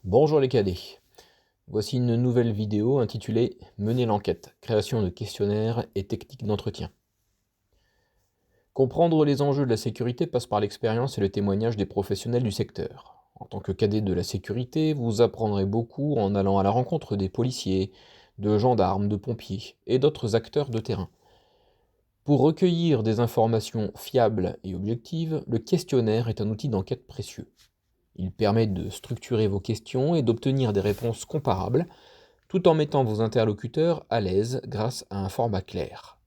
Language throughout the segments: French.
Bonjour les cadets, voici une nouvelle vidéo intitulée Mener l'enquête, création de questionnaires et techniques d'entretien. Comprendre les enjeux de la sécurité passe par l'expérience et le témoignage des professionnels du secteur. En tant que cadet de la sécurité, vous apprendrez beaucoup en allant à la rencontre des policiers, de gendarmes, de pompiers et d'autres acteurs de terrain. Pour recueillir des informations fiables et objectives, le questionnaire est un outil d'enquête précieux. Il permet de structurer vos questions et d'obtenir des réponses comparables, tout en mettant vos interlocuteurs à l'aise grâce à un format clair.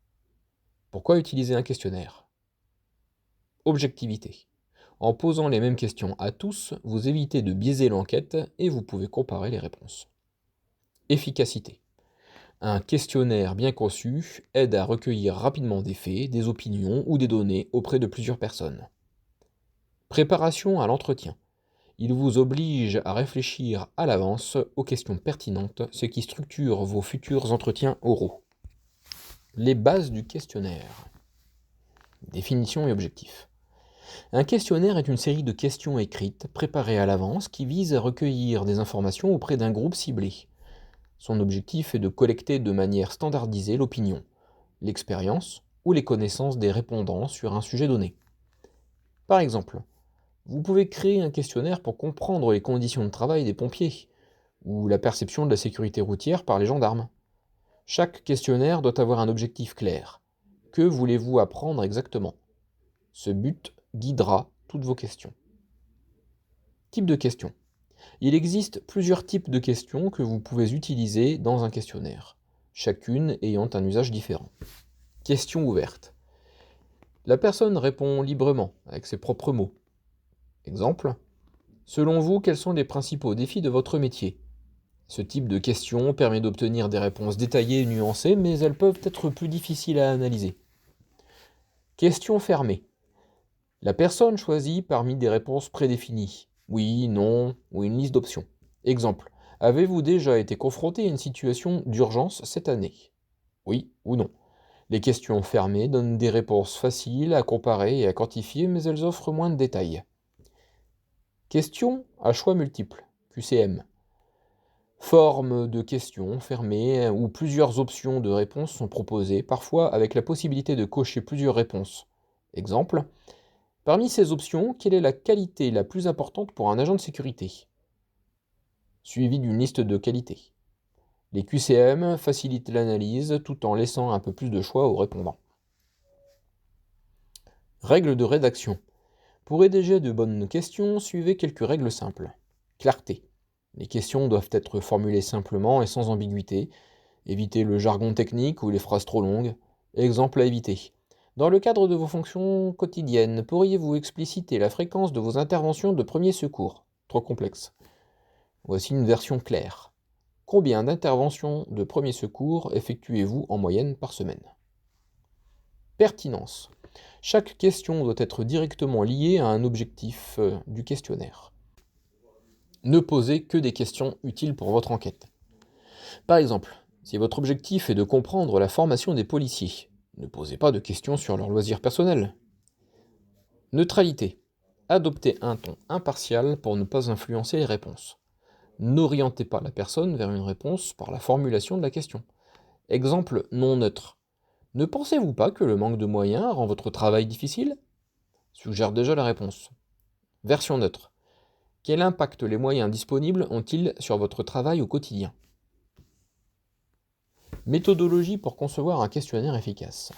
Pourquoi utiliser un questionnaire? Objectivité. En posant les mêmes questions à tous, vous évitez de biaiser l'enquête et vous pouvez comparer les réponses. Efficacité. Un questionnaire bien conçu aide à recueillir rapidement des faits, des opinions ou des données auprès de plusieurs personnes. Préparation à l'entretien. Il vous oblige à réfléchir à l'avance aux questions pertinentes, ce qui structure vos futurs entretiens oraux. Les bases du questionnaire. Définition et objectif. Un questionnaire est une série de questions écrites, préparées à l'avance, qui visent à recueillir des informations auprès d'un groupe ciblé. Son objectif est de collecter de manière standardisée l'opinion, l'expérience ou les connaissances des répondants sur un sujet donné. Par exemple, vous pouvez créer un questionnaire pour comprendre les conditions de travail des pompiers, ou la perception de la sécurité routière par les gendarmes. Chaque questionnaire doit avoir un objectif clair. Que voulez-vous apprendre exactement? Ce but guidera toutes vos questions. Type de questions. Il existe plusieurs types de questions que vous pouvez utiliser dans un questionnaire, chacune ayant un usage différent. Questions ouvertes. La personne répond librement, avec ses propres mots. Exemple. Selon vous, quels sont les principaux défis de votre métier? Ce type de question permet d'obtenir des réponses détaillées et nuancées, mais elles peuvent être plus difficiles à analyser. Question fermée. La personne choisit parmi des réponses prédéfinies. Oui, non, ou une liste d'options. Exemple. Avez-vous déjà été confronté à une situation d'urgence cette année? Oui ou non. Les questions fermées donnent des réponses faciles à comparer et à quantifier, mais elles offrent moins de détails. Questions à choix multiples. QCM. Forme de questions fermées où plusieurs options de réponses sont proposées, parfois avec la possibilité de cocher plusieurs réponses. Exemple. Parmi ces options, quelle est la qualité la plus importante pour un agent de sécurité? Suivi d'une liste de qualités. Les QCM facilitent l'analyse tout en laissant un peu plus de choix aux répondants. Règles de rédaction. Pour rédiger de bonnes questions, suivez quelques règles simples. Clarté. Les questions doivent être formulées simplement et sans ambiguïté. Évitez le jargon technique ou les phrases trop longues. Exemple à éviter. Dans le cadre de vos fonctions quotidiennes, pourriez-vous expliciter la fréquence de vos interventions de premier secours? Trop complexe. Voici une version claire. Combien d'interventions de premier secours effectuez-vous en moyenne par semaine? Pertinence. Chaque question doit être directement liée à un objectif du questionnaire. Ne posez que des questions utiles pour votre enquête. Par exemple, si votre objectif est de comprendre la formation des policiers, ne posez pas de questions sur leurs loisirs personnels. Neutralité. Adoptez un ton impartial pour ne pas influencer les réponses. N'orientez pas la personne vers une réponse par la formulation de la question. Exemple non neutre. Ne pensez-vous pas que le manque de moyens rend votre travail difficile? Suggère déjà la réponse. Version neutre. Quel impact les moyens disponibles ont-ils sur votre travail au quotidien? Méthodologie pour concevoir un questionnaire efficace.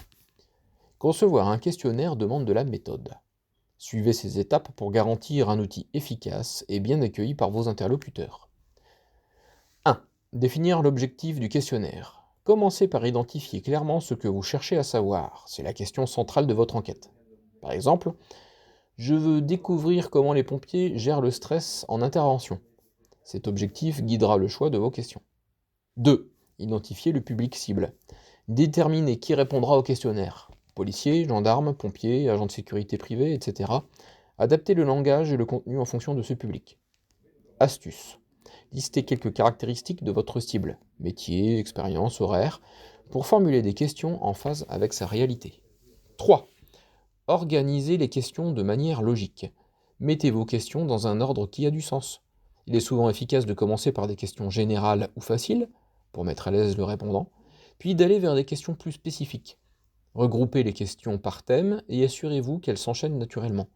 Concevoir un questionnaire demande de la méthode. Suivez ces étapes pour garantir un outil efficace et bien accueilli par vos interlocuteurs. 1. Définir l'objectif du questionnaire. Commencez par identifier clairement ce que vous cherchez à savoir. C'est la question centrale de votre enquête. Par exemple, je veux découvrir comment les pompiers gèrent le stress en intervention. Cet objectif guidera le choix de vos questions. 2. Identifier le public cible. Déterminez qui répondra au questionnaire. Policiers, gendarmes, pompiers, agents de sécurité privés, etc. Adaptez le langage et le contenu en fonction de ce public. Astuce. Listez quelques caractéristiques de votre cible, métier, expérience, horaire, pour formuler des questions en phase avec sa réalité. 3. Organisez les questions de manière logique. Mettez vos questions dans un ordre qui a du sens. Il est souvent efficace de commencer par des questions générales ou faciles, pour mettre à l'aise le répondant, puis d'aller vers des questions plus spécifiques. Regroupez les questions par thème et assurez-vous qu'elles s'enchaînent naturellement.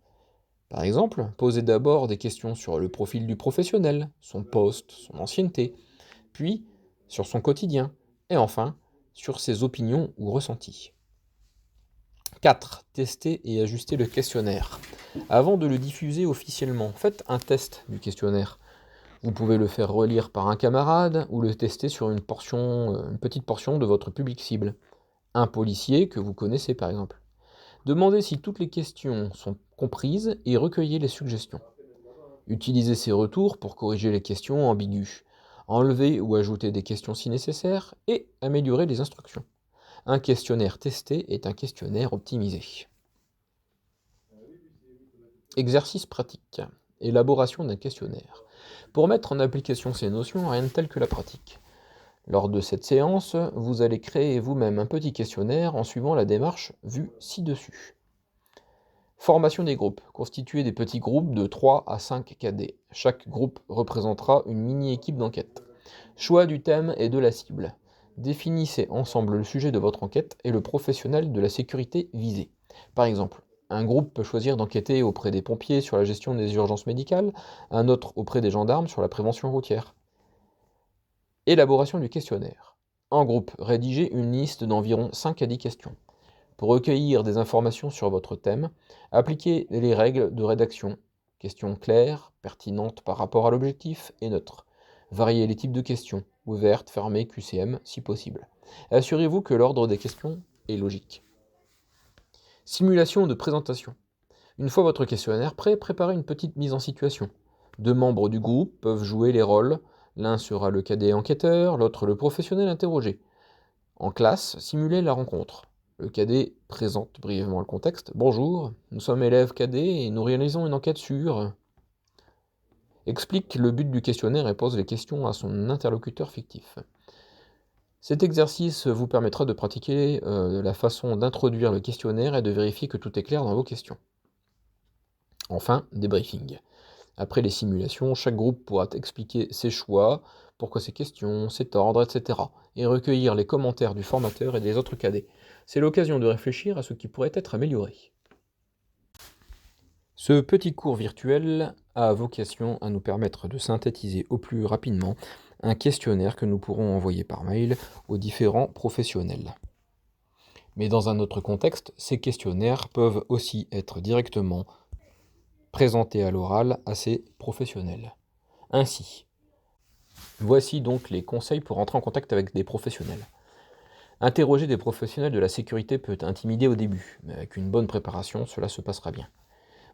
Par exemple, posez d'abord des questions sur le profil du professionnel, son poste, son ancienneté, puis sur son quotidien, et enfin sur ses opinions ou ressentis. 4. Testez et ajustez le questionnaire. Avant de le diffuser officiellement, faites un test du questionnaire. Vous pouvez le faire relire par un camarade ou le tester sur une petite portion de votre public cible. Un policier que vous connaissez par exemple. Demandez si toutes les questions sont comprises et recueillez les suggestions. Utilisez ces retours pour corriger les questions ambiguës. Enlevez ou ajoutez des questions si nécessaire et améliorez les instructions. Un questionnaire testé est un questionnaire optimisé. Exercice pratique. Élaboration d'un questionnaire. Pour mettre en application ces notions, rien de tel que la pratique. Lors de cette séance, vous allez créer vous-même un petit questionnaire en suivant la démarche vue ci-dessus. Formation des groupes. Constituez des petits groupes de 3 à 5 cadets. Chaque groupe représentera une mini-équipe d'enquête. Choix du thème et de la cible. Définissez ensemble le sujet de votre enquête et le professionnel de la sécurité visé. Par exemple, un groupe peut choisir d'enquêter auprès des pompiers sur la gestion des urgences médicales, un autre auprès des gendarmes sur la prévention routière. Élaboration du questionnaire. En groupe, rédigez une liste d'environ 5 à 10 questions. Pour recueillir des informations sur votre thème, appliquez les règles de rédaction. Questions claires, pertinentes par rapport à l'objectif et neutres. Variez les types de questions, ouvertes, fermées, QCM, si possible. Assurez-vous que l'ordre des questions est logique. Simulation de présentation. Une fois votre questionnaire prêt, préparez une petite mise en situation. 2 membres du groupe peuvent jouer les rôles. L'un sera le cadet enquêteur, l'autre le professionnel interrogé. En classe, simulez la rencontre. Le cadet présente brièvement le contexte. Bonjour, nous sommes élèves cadets et nous réalisons une enquête sur... Explique le but du questionnaire et pose les questions à son interlocuteur fictif. Cet exercice vous permettra de pratiquer la façon d'introduire le questionnaire et de vérifier que tout est clair dans vos questions. Enfin, débriefing. Après les simulations, chaque groupe pourra expliquer ses choix, pourquoi ces questions, cet ordre, etc. et recueillir les commentaires du formateur et des autres cadets. C'est l'occasion de réfléchir à ce qui pourrait être amélioré. Ce petit cours virtuel a vocation à nous permettre de synthétiser au plus rapidement un questionnaire que nous pourrons envoyer par mail aux différents professionnels. Mais dans un autre contexte, ces questionnaires peuvent aussi être directement présentés à l'oral à ces professionnels. Ainsi, voici donc les conseils pour entrer en contact avec des professionnels. Interroger des professionnels de la sécurité peut intimider au début, mais avec une bonne préparation, cela se passera bien.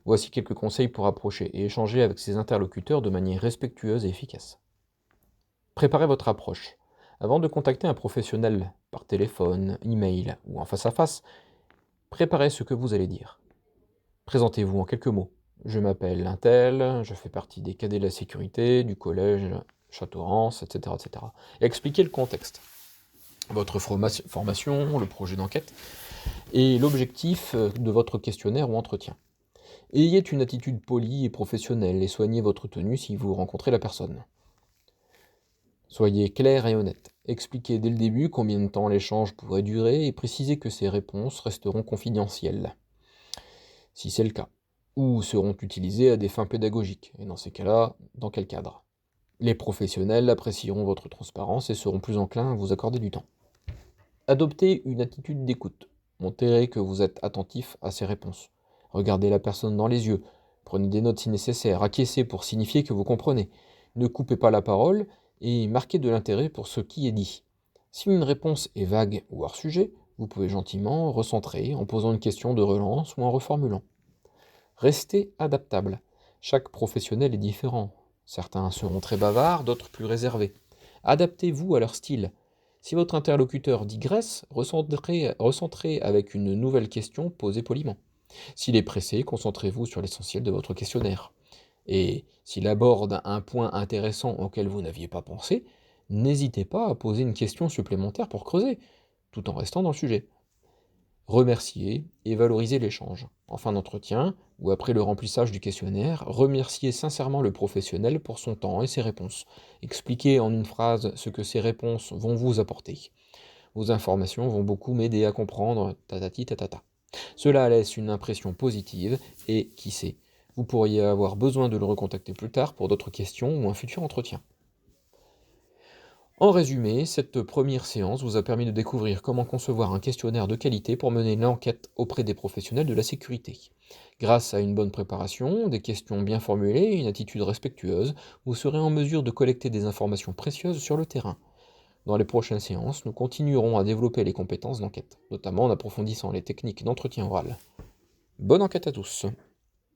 Voici quelques conseils pour approcher et échanger avec ses interlocuteurs de manière respectueuse et efficace. Préparez votre approche. Avant de contacter un professionnel par téléphone, email ou en face à face, préparez ce que vous allez dire. Présentez-vous en quelques mots. Je m'appelle untel, je fais partie des cadets de la sécurité, du collège Château-Rance, etc., etc. Et expliquez le contexte. Votre formation, le projet d'enquête et l'objectif de votre questionnaire ou entretien. Ayez une attitude polie et professionnelle et soignez votre tenue si vous rencontrez la personne. Soyez clair et honnête. Expliquez dès le début combien de temps l'échange pourrait durer et précisez que ces réponses resteront confidentielles, si c'est le cas, ou seront utilisées à des fins pédagogiques, et dans ces cas-là, dans quel cadre. Les professionnels apprécieront votre transparence et seront plus enclins à vous accorder du temps. Adoptez une attitude d'écoute. Montrez que vous êtes attentif à ses réponses. Regardez la personne dans les yeux. Prenez des notes si nécessaire. Acquiescez pour signifier que vous comprenez. Ne coupez pas la parole et marquez de l'intérêt pour ce qui est dit. Si une réponse est vague ou hors sujet, vous pouvez gentiment recentrer en posant une question de relance ou en reformulant. Restez adaptable. Chaque professionnel est différent. Certains seront très bavards, d'autres plus réservés. Adaptez-vous à leur style. Si votre interlocuteur digresse, recentrez avec une nouvelle question posée poliment. S'il est pressé, concentrez-vous sur l'essentiel de votre questionnaire. Et s'il aborde un point intéressant auquel vous n'aviez pas pensé, n'hésitez pas à poser une question supplémentaire pour creuser, tout en restant dans le sujet. Remercier et valoriser l'échange. En fin d'entretien, ou après le remplissage du questionnaire, remercier sincèrement le professionnel pour son temps et ses réponses. Expliquez en une phrase ce que ces réponses vont vous apporter. Vos informations vont beaucoup m'aider à comprendre tatati tatata. Cela laisse une impression positive et, qui sait, vous pourriez avoir besoin de le recontacter plus tard pour d'autres questions ou un futur entretien. En résumé, cette première séance vous a permis de découvrir comment concevoir un questionnaire de qualité pour mener l'enquête auprès des professionnels de la sécurité. Grâce à une bonne préparation, des questions bien formulées et une attitude respectueuse, vous serez en mesure de collecter des informations précieuses sur le terrain. Dans les prochaines séances, nous continuerons à développer les compétences d'enquête, notamment en approfondissant les techniques d'entretien oral. Bonne enquête à tous!